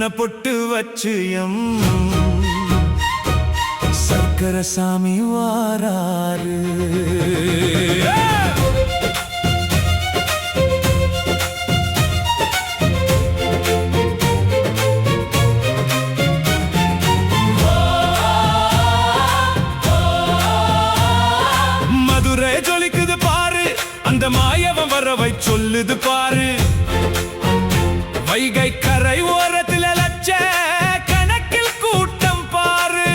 சந்தன பொட்டு வச்சு சக்கரசாமி வாராரு. மதுரை ஜொலிக்குது பாரு, அந்த மாயவன் வரவை சொல்லுது பாரு. வைகை கரை ஓரத்தில் லட்ச கணக்கில் கூட்டம் பாரு.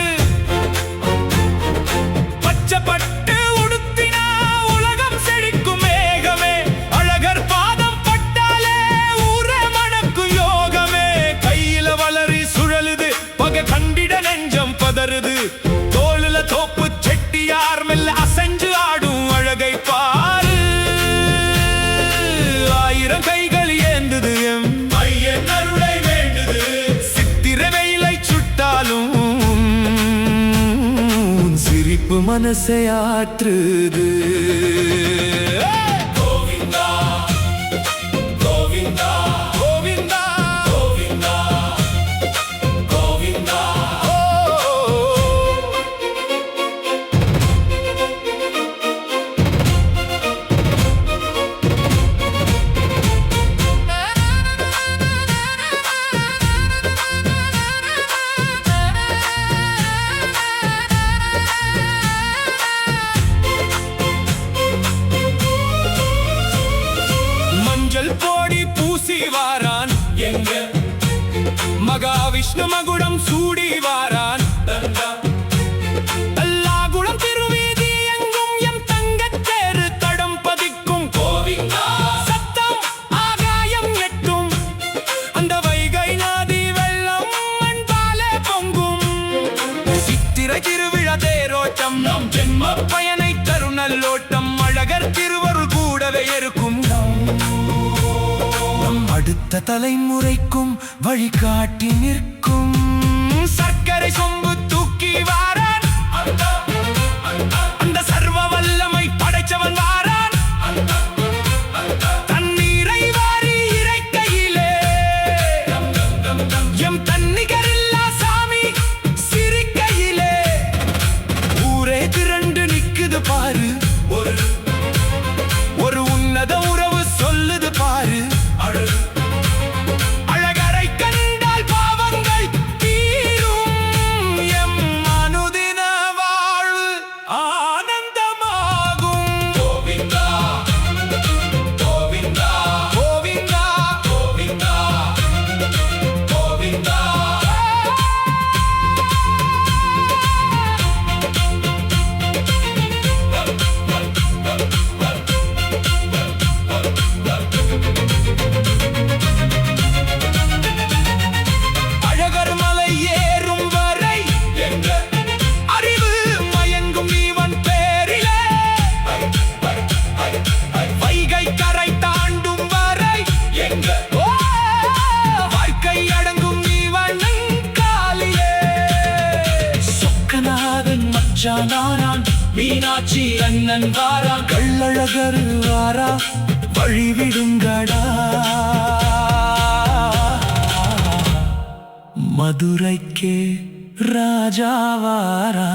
பச்சைப்பட்டு உடுத்தினா உலகம் செழிக்கும் மேகமே, அழகர் பாதம் பட்டாலே ஊரே மணக்கும் யோகமே. கையில வளரி சுழலுது, பகை கண்டிட நெஞ்சம் பதறுது. தோளுல தோப்பு செட்டியார் மெல்ல அசைஞ்சு ஆடும் அழகை பாரு. ஆயிரம் கைகள் ஏந்துது ஐயன் அருளை வேண்டுது. சித்திர வெயிலை சுட்டாலும் சிரிப்பு மனசை ஆற்றுது. கோவிந்தா கோவிந்தா கோவிந்தா கோவிந்தா கோவிந்தா. போடி பூசி வாரான் எங்க மகாவிஷ்ணு மகுடம் சூடி வாரான். தல்லாகுளம் திருவீதி எங்கும் எம் தங்கத்தேரு தடம் பதிக்கும். கோவிந்தா சத்தம் ஆகாயம் எட்டும், அந்த வைகை நதி வெள்ளம் மண்பாலே பொங்கும். சித்திரை திருவிழா தேரோட்டம் நம் ஜென்ம பயனை தரும் நல்லோட்டம். அழகர் திருவருள் கூடவே இருக்கும். அடுத்த தலைமுறைக்கும் வழிகாட்டி நிற்கும். சர்க்கரை சொம்பு தூக்கி வாரான், அந்த சர்வ வல்லமை படைச்சவன் வாரான். தண்ணீரை வாரி இறைக்கையிலே எம் தன்னிகரில்லா சாமி சிரிக்கையிலே ஊரே திரண்டு நிக்குது பாரு. ஒரு உன்னத உறவு சொல்லுது பாரு. அழகரை கண்டால் பாவங்கள் தீரும், எம் அனுதின வாழ்வு ஆனந்தமாகும். கோவிந்தா கோவிந்தா கோவிந்தா கோவிந்தா கோவிந்தா. அழகர் மலை ஏறும் வரை எங்க அறிவு மயங்கும் இவன் பேரிலே. வைகை கரை தாண்டும் வரை எங்க வாழ்க்கை அடங்கும் இவன் காலிலே. சொக்கநாதன் மச்சானாரான், மீனாட்சி அண்ணன் வாரா. கள்ளழகர் வாரா, வழிவிடுங்கடா. மதுரைக்கே ராஜாவாரா.